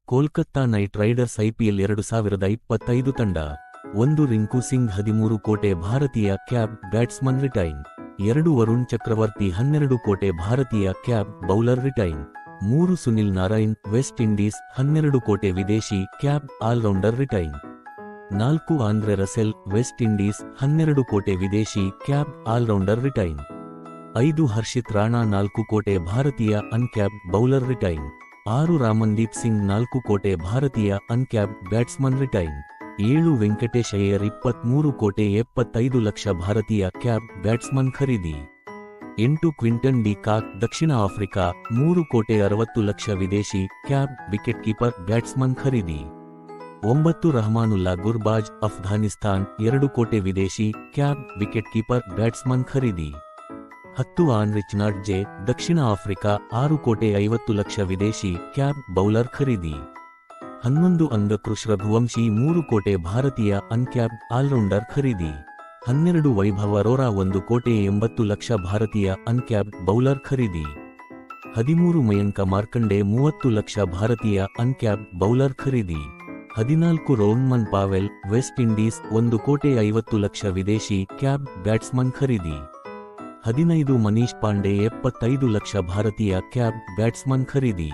Kolkata night Riders IPL 2025 ತಂಡ 1 ರಿಂಕು ಸಿಂಗ್ 13 ಕೋಟಿ ಭಾರತೀಯ capped batsman retain 2 Varun Chakravarthy 12 ಕೋಟಿ ಭಾರತೀಯ capped bowler retain 3 Sunil Narine West Indies 12 ಕೋಟಿ ವಿದೇಶಿ capped allrounder retain 4 Andre Russell West Indies 12 ಕೋಟಿ ವಿದೇಶಿ capped allrounder retain 5 Harshit Rana 4 ಕೋಟಿ ಭಾರತೀಯ uncapped bowler retain 6 Ramandeep Singh 4 ಕೋಟಿ ಭಾರತೀಯ uncapped batsman retain 7 Venkatesh Iyer 23 ಕೋಟಿ 75 ಲಕ್ಷ ಭಾರತೀಯ ಕ್ಯಾಬ್ ಬ್ಯಾಟ್ಸ್ಮನ್ ಖರೀದಿ 8 ಕ್ವಿಂಟನ್ ಡಿ ಕಾಕ್ ದಕ್ಷಿಣ ಆಫ್ರಿಕಾ 3 ಕೋಟಿ 60 ಲಕ್ಷ ವಿದೇಶಿ ಕ್ಯಾಬ್ ವಿಕೆಟ್ ಕೀಪರ್ ಬ್ಯಾಟ್ಸ್ಮನ್ ಖರೀದಿ 9 ರಹಮಾನುಲ್ಲಾ ಗುರ್ಬಾಜ್ ಅಫ್ಘಾನಿಸ್ತಾನ್ 2 ಕೋಟಿ ವಿದೇಶಿ ಕ್ಯಾಬ್ ವಿಕೆಟ್ ಕೀಪರ್ ಬ್ಯಾಟ್ಸ್ಮನ್ ಖರೀದಿ 10 on Richard J Dakshina Africa 6 ಕೋಟಿ 50 ಲಕ್ಷ ವಿದೇಶಿ ಕ್ಯಾಬ್ ಬೌಲರ್ ಖರೀದಿ 11 ಅಂಗಕೃಷ್ ರಘುವಂಶಿ 3 ಕೋಟಿ ಭಾರತೀಯ ಅನ್ಕ್ಯಾಬ್ ಆಲ್ರೌಂಡರ್ ಖರೀದಿ 12 ವೈಭವ್ ಅರೋರಾ 1 ಕೋಟಿ 80 ಲಕ್ಷ ಭಾರತೀಯ ಅನ್ಕ್ಯಾಬ್ ಬೌಲರ್ ಖರೀದಿ 13 ಮಯಾಂಕ ಮಾರ್ಕಂಡೆ 30 ಲಕ್ಷ ಭಾರತೀಯ ಅನ್ಕ್ಯಾಬ್ ಬೌಲರ್ ಖರೀದಿ 14 ರೋಹನ್ ಪಾವೆಲ್ ವೆಸ್ಟ್ ಇಂಡೀಸ್ 1 ಕೋಟಿ 50 ಲಕ್ಷ ವಿದೇಶಿ ಕ್ಯಾಬ್ ಬ್ಯಾಟ್ಸ್ಮನ್ ಖರೀದಿ 15 ಮನೀಶ್ ಪಾಂಡೆ 75 ಲಕ್ಷ ಭಾರತೀಯ ಕ್ಯಾಬ್ ಬ್ಯಾಟ್ಸ್ಮನ್ ಖರೀದಿ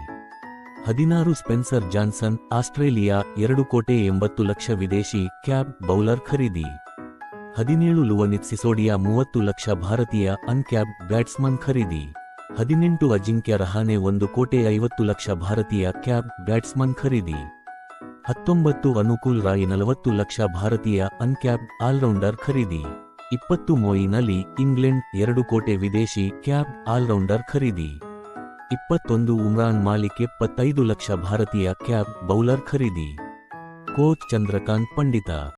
16 ಸ್ಪೆನ್ಸರ್ ಜಾನ್ಸನ್ ಆಸ್ಟ್ರೇಲಿಯಾ 2 ಕೋಟಿ 80 ಲಕ್ಷ ವಿದೇಶಿ ಕ್ಯಾಬ್ ಬೌಲರ್ ಖರೀದಿ 17 ಲುವನಿತ್ ಸಿಸೋಡಿಯಾ 30 ಲಕ್ಷ ಭಾರತೀಯ ಅನ್ಕ್ಯಾಬ್ ಬ್ಯಾಟ್ಸ್ಮನ್ ಖರೀದಿ 18 ಅಜಿಂಕ್ಯ ರಹಾನೆ 1 ಕೋಟಿ 50 ಲಕ್ಷ ಭಾರತೀಯ ಕ್ಯಾಬ್ ಬ್ಯಾಟ್ಸ್ಮನ್ ಖರೀದಿ 19 ಅನುಕೂಲ್ ರಾಯ್ 40 ಲಕ್ಷ ಭಾರತೀಯ ಅನ್ಕ್ಯಾಬ್ ಆಲ್ರೌಂಡರ್ ಖರೀದಿ 20 ಮೊಯಿನ್ ಅಲಿ ಇಂಗ್ಲೆಂಡ್ 2 ಕೋಟಿ ವಿದೇಶಿ ಕ್ಯಾಬ್ ಆಲ್ರೌಂಡರ್ ಖರೀದಿ 21 ಉಮ್ರಾನ್ ಮಾಲಿಕ್ 75 ಲಕ್ಷ ಭಾರತೀಯ ಕ್ಯಾಬ್ ಬೌಲರ್ ಖರೀದಿ ಕೋಚ್ ಚಂದ್ರಕಾಂತ್ ಪಂಡಿತ